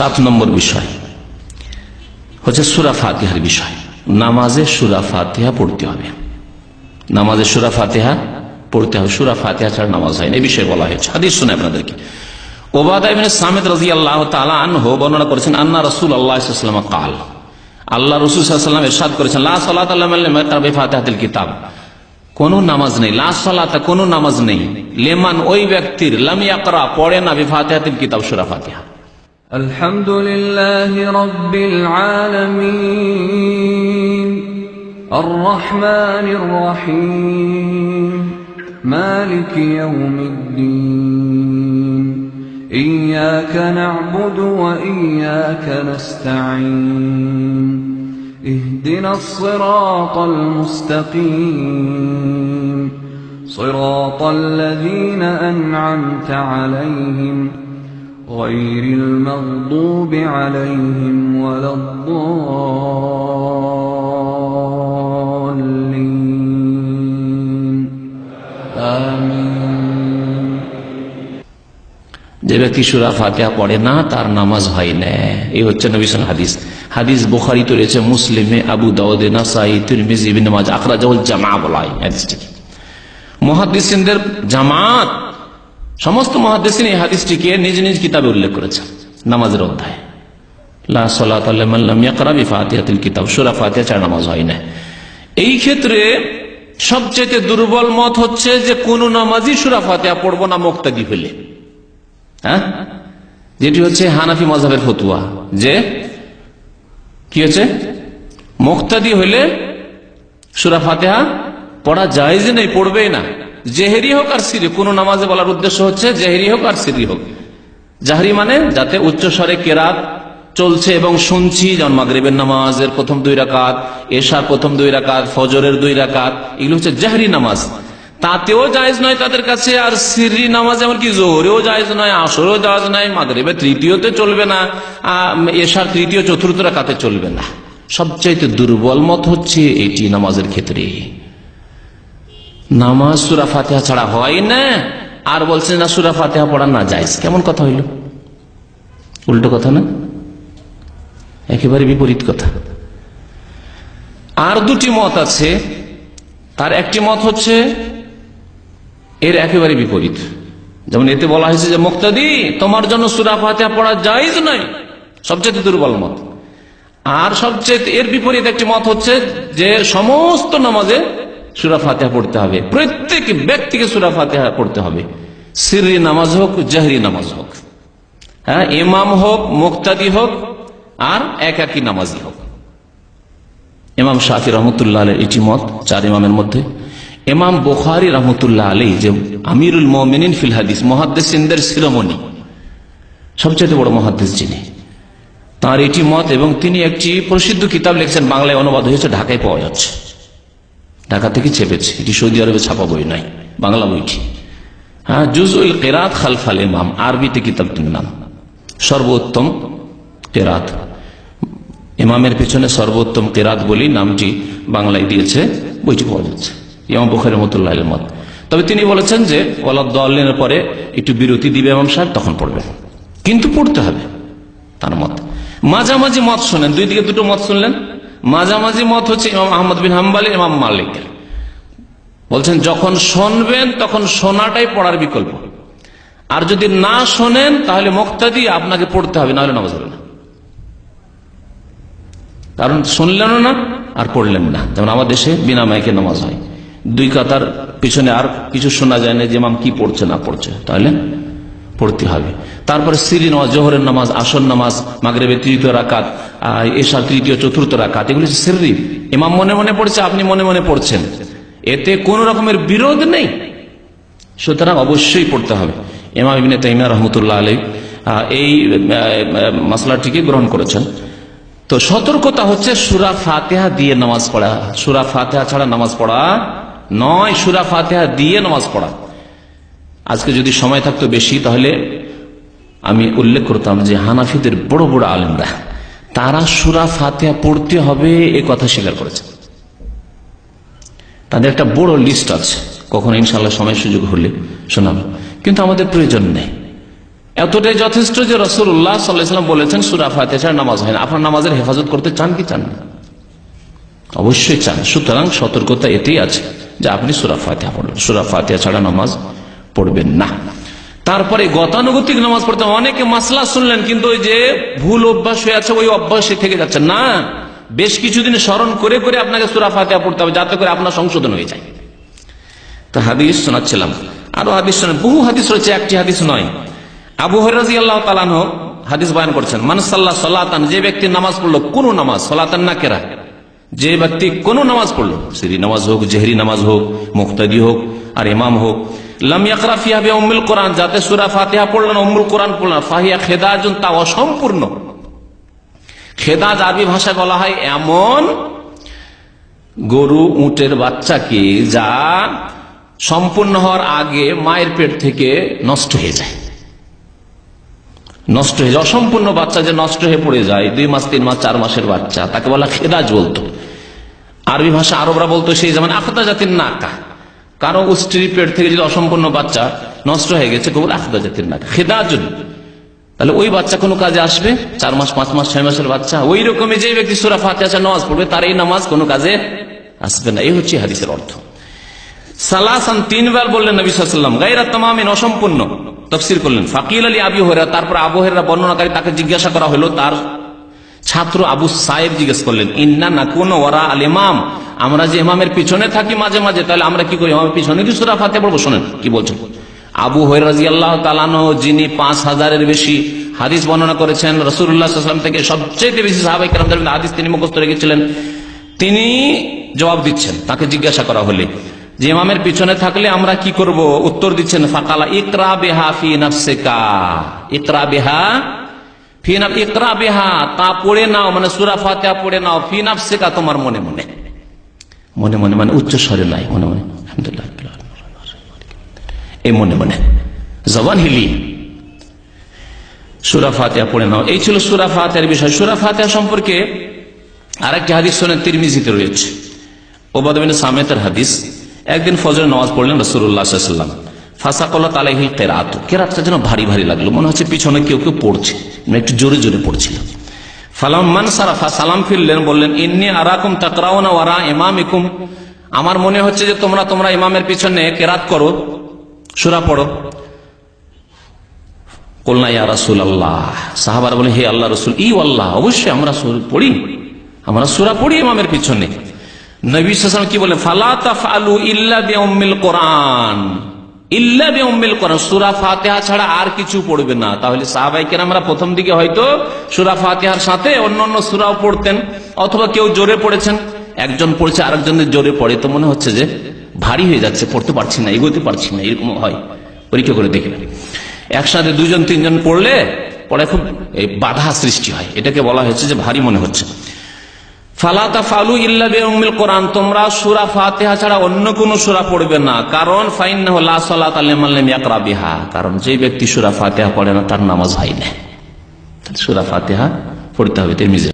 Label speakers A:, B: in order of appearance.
A: 7 নম্বর বিষয় হচ্ছে সূরা ফাতিহার বিষয়। নামাজে সূরা ফাতিহা পড়তে হবে, নামাজে সূরা ফাতিহা পড়তে হবে। সূরা ফাতিহা ছাড়া নামাজ হয় না, এই বিষয়ে বলা হয়েছে। হাদিস শুনে আপনাদেরকে, উবাদা ইবনে সামিত রাদিয়াল্লাহু তাআলা আনহু বর্ণনা করেছেন, আন্না রাসূলুল্লাহ সাল্লাল্লাহু আলাইহি ওয়াসাল্লাম قال, আল্লাহ রাসূল সাল্লাল্লাহু আলাইহি ওয়াসাল্লাম ইরশাদ করেছেন, লা সালাতা লিমান লাম ইয়াকরা বিফাতিহাতিল কিতাব, কোন নামাজ নেই, লা সালাতা কোন নামাজ নেই, লিমান ওই ব্যক্তির, লাম ইয়াকরা পড়ে না, বিফাতিহাতিল কিতাব সূরা ফাতিহা।
B: আলহামদুলিল্লাহি রাব্বিল আলামিন আর রহমানির রহিম মালিকি ইয়াউমিদ্দিন ইয়্যাকা না'বুদু ওয়া ইয়্যাকা নাস্তাঈন ইহদিনাস সিরাতাল মুস্তাকিম সিরাতাল লাযীনা আন'আমতা আলাইহিম গায়রিল মাগদুবি আলাইহিম ওয়ালাদ-দাল্লিন। আমিন।
A: যে ব্যক্তি সূরা ফাতিহা পড়ে না তার নামাজ হয় না, এই হচ্ছে নবী সাল্লাল্লাহু আলাইহি ওয়াসাল্লাম হাদিস। হাদিস বুখারীতে রয়েছে, মুসলিমে, আবু দাউদে, নাসাঈ, তিরমিজি, ইবনে মাজাহ, আখরাজাহুল জামাআহ বলা হয় হাদিসটিকে। মুহাদ্দিসিনদের জামাত, সমস্ত মুহাদ্দিসিন এই হাদিসটিকে নিজ নিজ কিতাবে উল্লেখ করেছেন নামাজের অধ্যায়ে। লা সালাতা লিমান লাম ইয়াকরা বিফাতিহাতিল কিতাব, সূরা ফাতিহা ছাড়া নামাজ হয় না। এই ক্ষেত্রে সবচেয়ে দুর্বল মত হচ্ছে যে কোন নামাজই সূরা ফাতিহা পড়বো না মুক্তাদি হলে, হ্যাঁ, যেটি হচ্ছে হানাফি মাযহাবের ফতোয়া, যে কি হচ্ছে মুক্তাদি হলে সূরা ফাতিহা পড়া জায়েজ নেই, পড়বেই না, জেহেরি হোক আর সিরি। কোন নামাজে বলার উদ্দেশ্য হচ্ছে জেহেরি হোক আর সিরি হোক। জাহরি মানে যাতে উচ্চ স্বরে কেরাত চলছে এবং শুনছি, যেমন মাগরিবের নামাজের প্রথম 2 রাকাত, এশার প্রথম 2 রাকাত, ফজরের 2 রাকাত, এগুলো হচ্ছে জাহরি নামাজ, তাতেও জায়েজ নয় তাদের কাছে। আর সিরি নামাজ এমনকি জোহরেও জায়েজ নয়, আসরেও জায়েজ নয়, মাগরিবের তৃতীয়তে চলবে না, এশার তৃতীয় চতুর্থ রাকাতে চলবে না। সবচাইতে দুর্বল মত হচ্ছে এটি নামাজের ক্ষেত্রে। নামাজ সূরা ফাতিহা ছাড়া হয় না, আর বলছেন না সূরা ফাতিহা পড়া না জায়েজ। কেমন কথা হইল? উল্টো কথা না, একেবারে বিপরীত কথা। আর 2টি মত আছে, তার একটি মত হচ্ছে এর একেবারে বিপরীত। যেমন এতে বলা হয়েছে যে মুক্তাদি তোমার জন্য সূরা ফাতিহা পড়া জায়েজ নয়, সবচেয়ে দুর্বল মত। আর সবচেয়ে এর বিপরীত একটি মত হচ্ছে যে সমস্ত নামাজে সূরা ফাতিহা পড়তে হবে, প্রত্যেক ব্যক্তিকে সূরা ফাতিহা পড়তে হবে, সিররি নামাজ হোক, জাহরি নামাজ হোক, হ্যাঁ, ইমাম হোক, মুক্তাদি হোক, আর একাকী নামাজি হোক। ইমাম শাফি রহমতুল্লাহ আলাইহির এটি মত 4 ইমামের মধ্যে। ইমাম বুখারী রহমতুল্লাহ আলাইহি, যে আমিরুল মুমিনিন ফিল হাদিস, মুহাদ্দিসিনদের শিরোমণি, সবচেয়ে বড় মুহাদ্দিস যিনি, তার এটি মত। এবং তিনি একটি প্রসিদ্ধ কিতাব লিখেছেন, বাংলায় অনুবাদ হয়েছে, ঢাকায় পাওয়া যাচ্ছে, ঢাকা থেকে ছেপেছে, এটি সৌদি আরবে ছাপা বই নাই, বাংলা বইটি। হ্যাঁ, জুজউল কিরাত খালফাল ইমাম, আরবিতে কিতাবটির নাম। সর্বোত্তম কিরাত, ইমামের পিছনে সর্বোত্তম কিরাত বলি নামটি বাংলায় দিয়েছে, বইটি পাওয়া যাচ্ছে। ইমাম বুখারী রাহমাতুল্লাহ আলাইহির মত। তবে তিনি বলেছেন যে ওয়ালাদ-দাল্লিনের পরে একটু বিরতি দিবে ইমাম সাহেব, তখন পড়বেন, কিন্তু পড়তে হবে, তার মত। মাঝামাঝি মত শোনেন, 2 দিকে 2টো মত শুনলেন। মাঝামাঝি মত হচ্ছে ইমাম আহমদ বিন হাম্বল, ইমাম মালিক বলছেন যখন শুনবেন তখন শোনাটাই পড়ার বিকল্প, আর যদি না শোনেন তাহলে মুক্তাদি আপনাকে পড়তে হবে, না হলে নামাজ হবে না। কারণ শুনলেন না আর পড়লেন না। যেমন আমাদের দেশে বিনা মাইকে নামাজ হয়, 2 কাতার পিছনে আর কিছু শোনা যায় না যে ইমাম কি পড়ছে না পড়ছে, তাহলে পড়তে হবে। তারপরে সিরি নামাজ, জোহরের নামাজ, আসর নামাজ, মাগরিবের 3য় রাকাত, এশার 3য় 4র্থ রাকাত, এগুলো সিররি, ইমাম মনে মনে পড়ছে, আপনি মনে মনে পড়ছেন, এতে কোন রকমের বিরোধ নেই, সুতরাং অবশ্যই পড়তে হবে। ইমাম ইবনে তাইমিয়া রাহমাতুল্লাহ আলাইহি এই মাসলাটিকে গ্রহণ করেছেন। তো সতর্কতা হচ্ছে সূরা ফাতিহা দিয়ে নামাজ পড়া, সূরা ফাতিহা ছাড়া নামাজ পড়া নয়, সূরা ফাতিহা দিয়ে নামাজ পড়া। আজকে যদি সময় থাকতো বেশি তাহলে আমি উল্লেখ করতাম যে হানাফিদের বড় বড় আলেমরা তারা সূরা ফাতিহা পড়তে হবে এ কথা স্বীকার করেছে। তাদের একটা বড় লিস্ট আছে, কখনো ইনশাআল্লাহ সময় সুযোগ হলে শোনাবো, কিন্তু আমাদের প্রয়োজন নেই। এতটাই যথেষ্ট যে রাসূলুল্লাহ সাল্লাল্লাহু আলাইহি ওয়াসাল্লাম বলেছেন সূরা ফাতিহা ছাড়া নামাজ হয় না। আপনার নামাজের হেফাজত করতে চান কি চান না? অবশ্যই চান। সুতরাং সতর্কতা এতেই আছে যে আপনি সূরা ফাতিহা পড়বেন, সূরা ফাতিহা ছাড়া নামাজ পড়বেন না। তারপরে গতানুগতিক নামাজ পড়তে অনেকে মাসলা শুনলেন, কিন্তু ওই যে ভুল অভ্যাস হয়ে আছে ওই অভ্যাসে থেকে যাচ্ছে না। বেশ কিছুদিন স্মরণ করে করে আপনাকে সূরা ফাতিহা পড়তে হবে, যাতে করে আপনার সংশোধন হয়ে যায়। তো হাদিস শোনাচ্ছিলাম, আরো হাদিস শোনেন, বহু হাদিস রয়েছে, একটি হাদিস নয়। আবু হুরায়রা রাদিয়াল্লাহু তাআলা আনহু হাদিস বয়ান করছেন, মান সাল্লা সালাতান, যে ব্যক্তি নামাজ পড়লো, কোন নামাজ, সালাতান নাকেরা, যে ব্যক্তি কোন নামাজ পড়লো, সিরি নামাজ হোক, জেহরি নামাজ হোক, মুক্তাদি হোক আর ইমাম হোক, লাম ইয়াকরা ফিহা বিউম্মুল কোরআন, যাতে সূরা ফাতিহা পড়লেন, উম্মুল কোরআন পড়লেন, ফাহিয়া খেদাজুন, তা অসম্পূর্ণ। খেদাজ আরবি ভাষায় বলা হয় এমন গরু উটের বাচ্চাকে যা সম্পূর্ণ হওয়ার আগে মায়ের পেট থেকে নষ্ট হয়ে যায়, নষ্ট হয়ে যায়। অসম্পূর্ণ বাচ্চা যে নষ্ট হয়ে পড়ে যায়, 2 মাস 3 মাস 4 মাসের বাচ্চা, তাকে বলা খেদাজ বলতো। আরবি ভাষা আরবরা বলতো সেই যেমন আখদা জাতির নাকা, কারো স্ত্রীর পেট থেকে যদি অসম্পূর্ণ বাচ্চা নষ্ট হয়ে গেছে, কেবল আখদা জাতির নাকা, খেদাজুন। তাহলে ওই বাচ্চা কোনো কাজে আসবে? 4 মাস 5 মাস 6 মাসের বাচ্চা। ওই রকমই যে ব্যক্তি সূরা ফাতিহা নামাজ পড়বে, তার এই নামাজ কোনো কাজে আসবে না। এই হচ্ছে হাদিসের অর্থ। সালাসান, 3 বার বললেন নবী সাল্লাল্লাহু আলাইহি ওয়াসাল্লাম, গায়রা তামামিন, অসম্পূর্ণ। তাফসীর করলেন, ফাকিল আলী আবি হুরায়রা, তারপর আবু হুরায়রা বর্ণনাকারী, তাকে জিজ্ঞাসা করা হলো, তার ছাত্র আবু সাইব জিজ্ঞেস করলেন, ইন্না নাকুনু ওয়ারা আল ইমাম, আমরা যে ইমামের পিছনে থাকি মাঝে মাঝে, তাহলে আমরা কি করি, ইমামের পিছনে কি সূরা ফাতিহা পড়বো? শুনেন কি বলছেন। আবু হুরায়রা রাদিয়াল্লাহু তাআলা আনহু, যিনি 5000-এর বেশি হাদিস বর্ণনা করেছেন রাসূলুল্লাহ সাল্লাল্লাহু আলাইহি ওয়াসাল্লাম থেকে, সবচেয়ে বেশি সাহাবায়ে কেরামদের মধ্যে হাদিস তিনি মুখস্থ রেখেছিলেন, তিনি জবাব দিচ্ছেন। তাকে জিজ্ঞাসা করা হলে যে ইমামের পিছনে থাকলে আমরা কি করব, উত্তর দিচ্ছেন, ফাকালা ইকরা বিহা ফি নাফসিকা, ইকরা বিহা ফি নাফ, ইকরা বিহা, তা পড়ে নাও, মানে সূরা ফাতিহা পড়ে নাও, ফি নাফসিকা, তোমার মনে মনে, মনে মনে মানে উচ্চ স্বরে নাই, মনে মনে, আলহামদুলিল্লাহ, এই মনে মনে জবান হিলি সূরা ফাতিহা পড়ে নাও। এই ছিল সূরা ফাতিহার বিষয়। সূরা ফাতিহা সম্পর্কে আরেকটি হাদিস শোনেন, তিরমিজিতে রয়েছে, উবাদা বিন সামিতের হাদিস। একদিন ফজরের নামাজ পড়লেন রাসূলুল্লাহ সাল্লাল্লাহু আলাইহি ওয়াসাল্লাম, ফাসাকালাত আলাইহিল কিরাআত, কিরাআতটা যেন ভারী ভারী লাগলো, মনে হচ্ছে পিছনে কেউ কেউ পড়ছে, একটু জোরে জোরে পড়ছিল। ফালাম্মান সারাফা, সালাম ফিরলেন, বললেন, ইন্নী আরাকুম তাকরাউনা ওয়ারা ইমামিকুম, আমার মনে হচ্ছে যে তোমরা ইমামের পিছনে কিরাআত করো, সূরা পড়ো। কুলনা ইয়া রাসূলুল্লাহ, সাহাবারা বলে, হে আল্লাহর রাসূল, ই আল্লাহ, অবশ্যই আমরা সূরা পড়ি ইমামের পিছনে। নবী সাল্লাল্লাহু আলাইহি ওয়াসাল্লাম কি বলে, ফালা তাফআলু ইল্লা বিউম্মিল কোরআন, ইল্লা বিউম্মিল কোরআন, সূরা ফাতিহা ছাড়া আর কিছু পড়বে না। তাহলে সাহাবায়ে কেরামরা প্রথম দিকে হয়তো সূরা ফাতিহার সাথে অন্যান্য সূরাও পড়তেন, অথবা কেউ জোরে পড়েছেন, একজন পড়ছে আরেকজনের জোরে পড়ে, তো মনে হচ্ছে যে ভারী হয়ে যাচ্ছে, পড়তে পারছি না, এগোতে পারছি না, এরকম হয়। পরীক্ষা করে দেখলেন, একসাথে 2জন 3জন পড়লে পরে খুব বাধা সৃষ্টি হয়, এটাকে বলা হয়েছে যে ভারী মনে হচ্ছে। ফালা তাফআলু ইল্লা বিউম্মিল কোরআন, তোমরা সূরা ফাতিহা ছাড়া অন্য কোন সূরা পড়বে না, কারণ ফাইন্নাহু লা সালাতা লিমান লাম ইয়াকরা বিহা, কারণ যে ব্যক্তি সূরা ফাতিহা পড়ে না তার নামাজ হয় না। সূরা ফাতিহা পড়তে হবে। তিরমিজি।